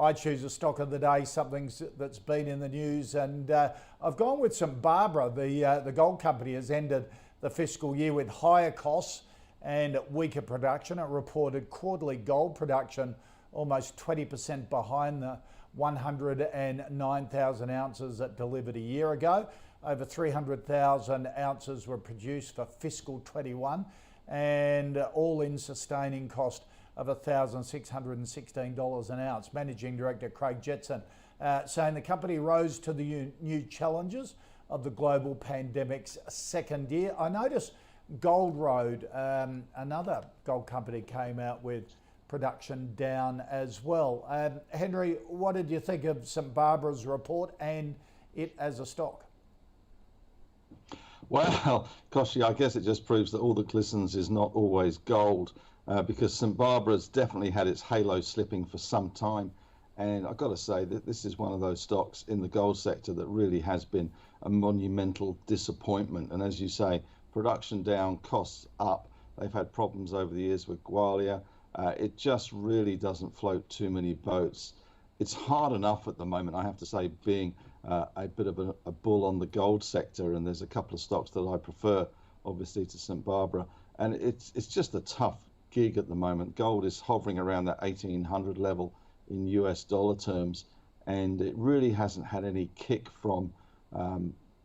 I choose a stock of the day, something that's been in the news, and I've gone with St Barbara. The gold company has ended the fiscal year with higher costs and weaker production. It reported quarterly gold production almost 20% behind the 109,000 ounces it delivered a year ago. Over 300,000 ounces were produced for fiscal 21, and all-in sustaining cost of $1,616 an ounce. Managing Director Craig Jetson saying the company rose to the new challenges of the global pandemic's second year. I noticed Gold Road, another gold company, came out with production down as well. Henry, what did you think of St Barbara's report and it as a stock? Well, Koshi, I guess it just proves that all that glistens is not always gold, because St Barbara's definitely had its halo slipping for some time. And I've got to say that this is one of those stocks in the gold sector that really has been a monumental disappointment. And as you say, production down, costs up. They've had problems over the years with Gwalia. It just really doesn't float too many boats. It's hard enough at the moment, I have to say, being a bit of a bull on the gold sector, and there's a couple of stocks that I prefer, obviously, to St Barbara. And it's just a tough gig at the moment. Gold is hovering around that 1800 level in US dollar terms, and it really hasn't had any kick from,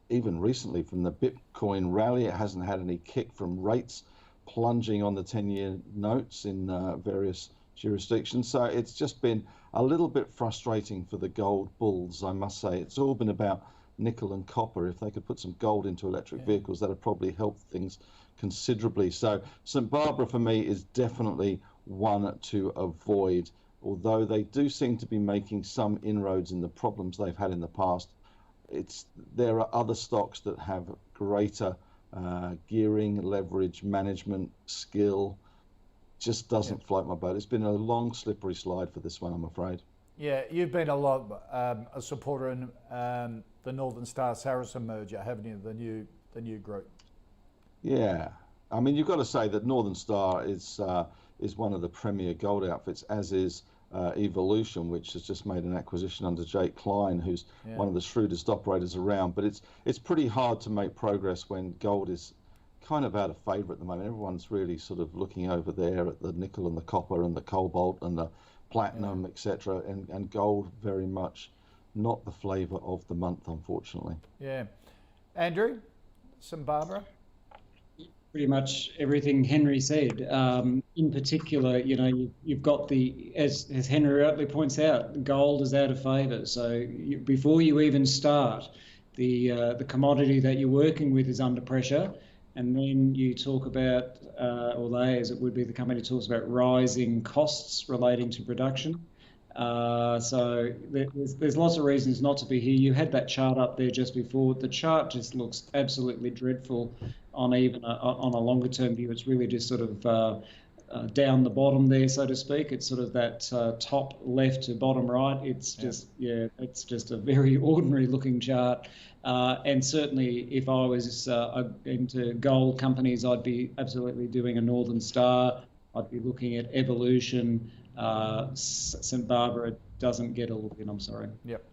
even recently, from the Bitcoin rally. It hasn't had any kick from rates plunging on the 10-year notes in various jurisdictions. So it's just been a little bit frustrating for the gold bulls, I must say. It's all been about nickel and copper. If they could put some gold into electric vehicles, that would probably help things considerably. So St Barbara for me is definitely one to avoid, although they do seem to be making some inroads in the problems they've had in the past. There are other stocks that have greater gearing, leverage, management, skill. Just doesn't float my boat. It's been a long, slippery slide for this one, I'm afraid. Yeah, you've been a supporter in the Northern Star Saracen merger, haven't you? The new group. Yeah, I mean, you've got to say that Northern Star is one of the premier gold outfits, as is Evolution, which has just made an acquisition under Jake Klein, who's one of the shrewdest operators around. But it's pretty hard to make progress when gold is kind of out of favour at the moment. Everyone's really sort of looking over there at the nickel and the copper and the cobalt and the platinum, etc. And gold very much not the flavour of the month, unfortunately. Yeah. Andrew, St Barbara? Pretty much everything Henry said. In particular, you've got as Henry rightly points out, gold is out of favour. So before you even start, the commodity that you're working with is under pressure. And then you talk about, or they, as it would be, the company talks about rising costs relating to production. So there's lots of reasons not to be here. You had that chart up there just before. The chart just looks absolutely dreadful on a longer term view. It's really just sort of down the bottom there, so to speak. It's sort of that top left to bottom right. It's just it's just a very ordinary looking chart. And certainly, if I was into gold companies, I'd be absolutely doing a Northern Star. I'd be looking at Evolution. St Barbara doesn't get a look in, I'm sorry. Yep.